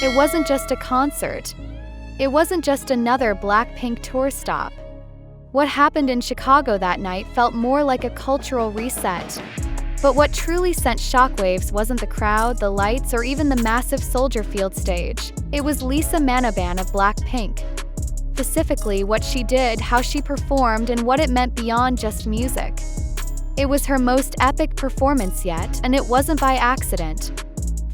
It wasn't just a concert. It wasn't just another Blackpink tour stop. What happened in Chicago that night felt more like a cultural reset. But what truly sent shockwaves wasn't the crowd, the lights, or even the massive Soldier Field stage. It was Lisa Manoban of Blackpink. Specifically, what she did, how she performed, and what it meant beyond just music. It was her most epic performance yet, and it wasn't by accident.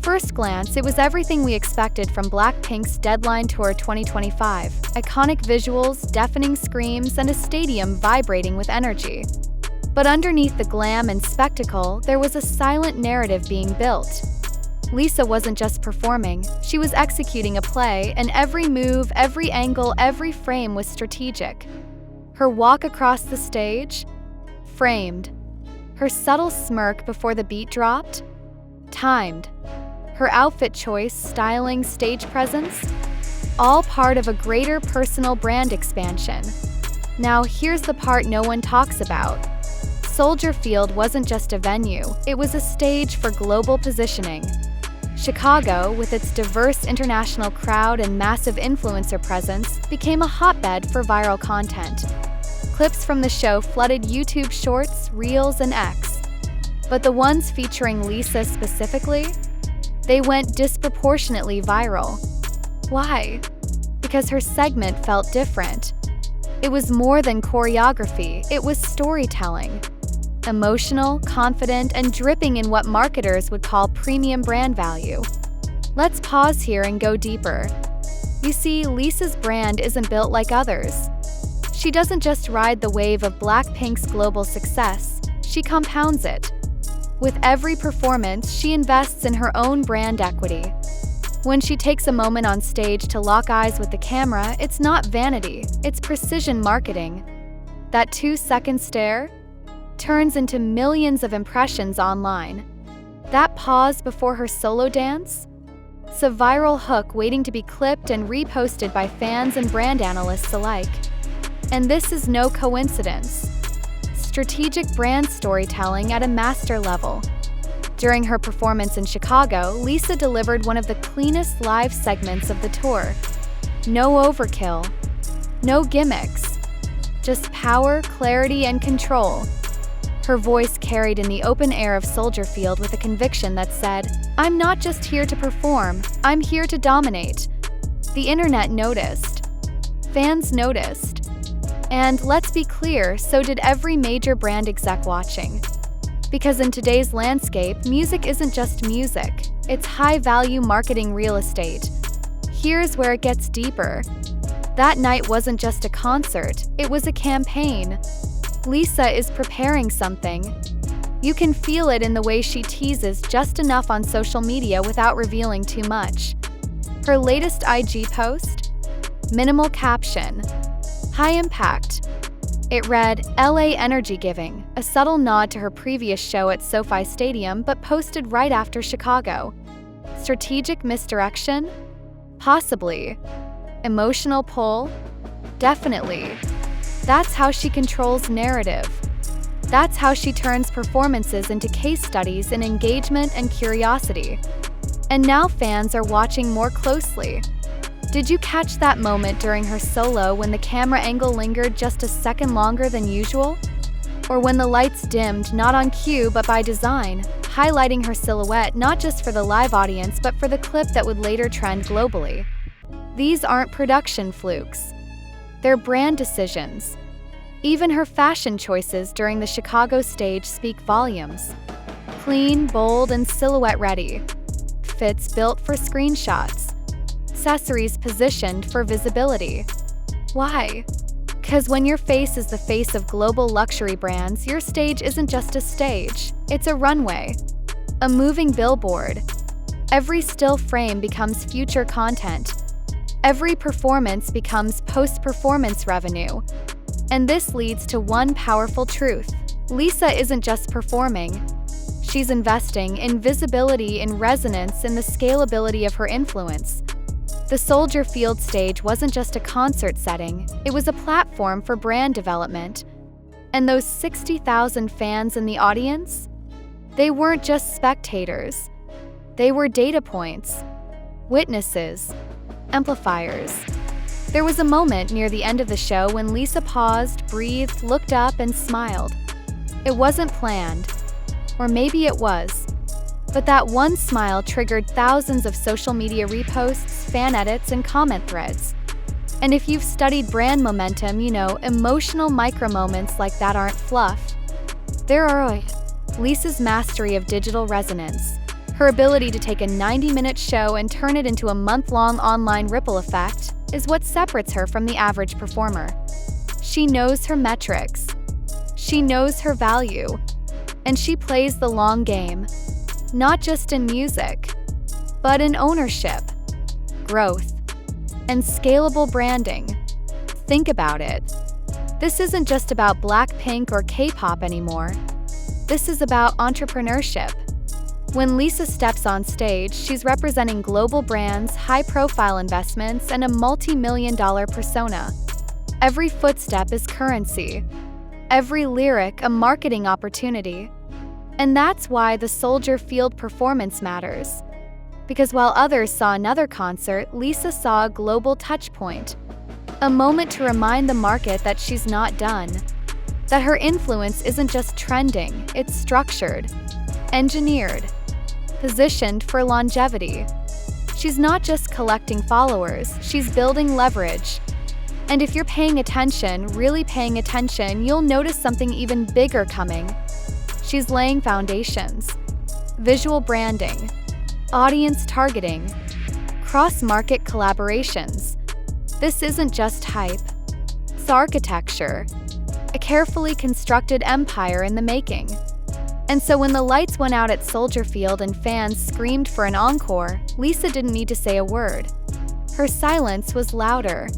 First glance, it was everything we expected from Blackpink's Deadline Tour 2025. Iconic visuals, deafening screams, and a stadium vibrating with energy. But underneath the glam and spectacle, there was a silent narrative being built. Lisa wasn't just performing, she was executing a play, and every move, every angle, every frame was strategic. Her walk across the stage? Framed. Her subtle smirk before the beat dropped? Timed. Her outfit choice, styling, stage presence? All part of a greater personal brand expansion. Now here's the part no one talks about. Soldier Field wasn't just a venue, it was a stage for global positioning. Chicago, with its diverse international crowd and massive influencer presence, became a hotbed for viral content. Clips from the show flooded YouTube Shorts, Reels, and X. But the ones featuring Lisa specifically? They went disproportionately viral. Why? Because her segment felt different. It was more than choreography, it was storytelling. Emotional, confident, and dripping in what marketers would call premium brand value. Let's pause here and go deeper. You see, Lisa's brand isn't built like others. She doesn't just ride the wave of Blackpink's global success, she compounds it. With every performance, she invests in her own brand equity. When she takes a moment on stage to lock eyes with the camera, it's not vanity, it's precision marketing. That 2-second stare turns into millions of impressions online. That pause before her solo dance? It's a viral hook waiting to be clipped and reposted by fans and brand analysts alike. And this is no coincidence. Strategic brand storytelling at a master level. During her performance in Chicago, Lisa delivered one of the cleanest live segments of the tour. No overkill, no gimmicks, just power, clarity, and control. Her voice carried in the open air of Soldier Field with a conviction that said, "I'm not just here to perform, I'm here to dominate." The internet noticed. Fans noticed. And let's be clear, so did every major brand exec watching. Because in today's landscape, music isn't just music, it's high-value marketing real estate. Here's where it gets deeper. That night wasn't just a concert, it was a campaign. Lisa is preparing something. You can feel it in the way she teases just enough on social media without revealing too much. Her latest IG post? Minimal caption. High impact. It read, LA Energy Giving, a subtle nod to her previous show at SoFi Stadium but posted right after Chicago. Strategic misdirection? Possibly. Emotional pull? Definitely. That's how she controls narrative. That's how she turns performances into case studies in engagement and curiosity. And now fans are watching more closely. Did you catch that moment during her solo when the camera angle lingered just a second longer than usual? Or when the lights dimmed, not on cue but by design, highlighting her silhouette not just for the live audience but for the clip that would later trend globally? These aren't production flukes. They're brand decisions. Even her fashion choices during the Chicago stage speak volumes. Clean, bold, and silhouette-ready. Fits built for screenshots. Accessories positioned for visibility. Why? Because when your face is the face of global luxury brands, your stage isn't just a stage, it's a runway. A moving billboard. Every still frame becomes future content. Every performance becomes post-performance revenue. And this leads to one powerful truth. Lisa isn't just performing. She's investing in visibility, in resonance, in the scalability of her influence. The Soldier Field stage wasn't just a concert setting, it was a platform for brand development. And those 60,000 fans in the audience? They weren't just spectators. They were data points. Witnesses. Amplifiers. There was a moment near the end of the show when Lisa paused, breathed, looked up, and smiled. It wasn't planned. Or maybe it was. But that one smile triggered thousands of social media reposts, fan edits, and comment threads. And if you've studied brand momentum, you know emotional micro-moments like that aren't fluff. There are Lisa's mastery of digital resonance. Her ability to take a 90-minute show and turn it into a month-long online ripple effect is what separates her from the average performer. She knows her metrics. She knows her value. And she plays the long game, not just in music, but in ownership, growth, and scalable branding. Think about it. This isn't just about Blackpink or K-pop anymore. This is about entrepreneurship. When Lisa steps on stage, she's representing global brands, high-profile investments, and a multi-million-dollar persona. Every footstep is currency. Every lyric a marketing opportunity. And that's why the Soldier Field performance matters. Because while others saw another concert, Lisa saw a global touchpoint. A moment to remind the market that she's not done. That her influence isn't just trending, it's structured, engineered, positioned for longevity. She's not just collecting followers, she's building leverage. And if you're paying attention, really paying attention, you'll notice something even bigger coming. She's laying foundations. Visual branding, audience targeting, cross-market collaborations. This isn't just hype. It's architecture, a carefully constructed empire in the making. And so when the lights went out at Soldier Field and fans screamed for an encore, Lisa didn't need to say a word. Her silence was louder.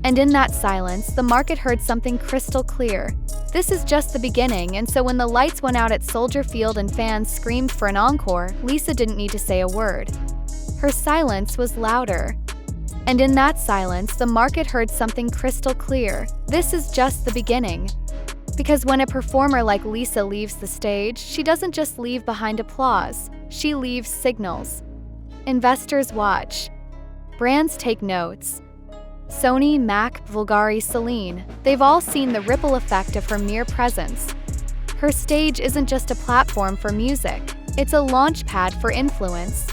And in that silence, the market heard something crystal clear. This is just the beginning, and so when the lights went out at Soldier Field and fans screamed for an encore, Lisa didn't need to say a word. Her silence was louder. And in that silence, the market heard something crystal clear. This is just the beginning. Because when a performer like Lisa leaves the stage, she doesn't just leave behind applause, she leaves signals. Investors watch. Brands take notes. Sony, Mac, bvlgari, Celine, they've all seen the ripple effect of her mere presence. Her stage isn't just a platform for music, it's a launch pad for influence.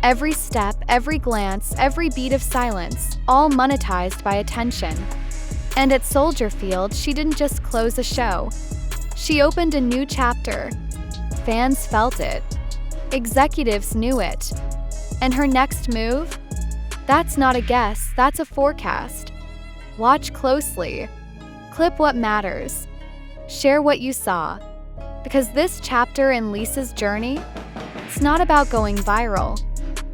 Every step, every glance, every beat of silence, all monetized by attention. And at Soldier Field, she didn't just close a show. She opened a new chapter. Fans felt it. Executives knew it. And her next move? That's not a guess, that's a forecast. Watch closely. Clip what matters. Share what you saw. Because this chapter in Lisa's journey, it's not about going viral.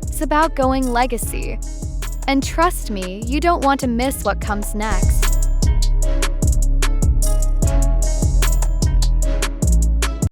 It's about going legacy. And trust me, you don't want to miss what comes next.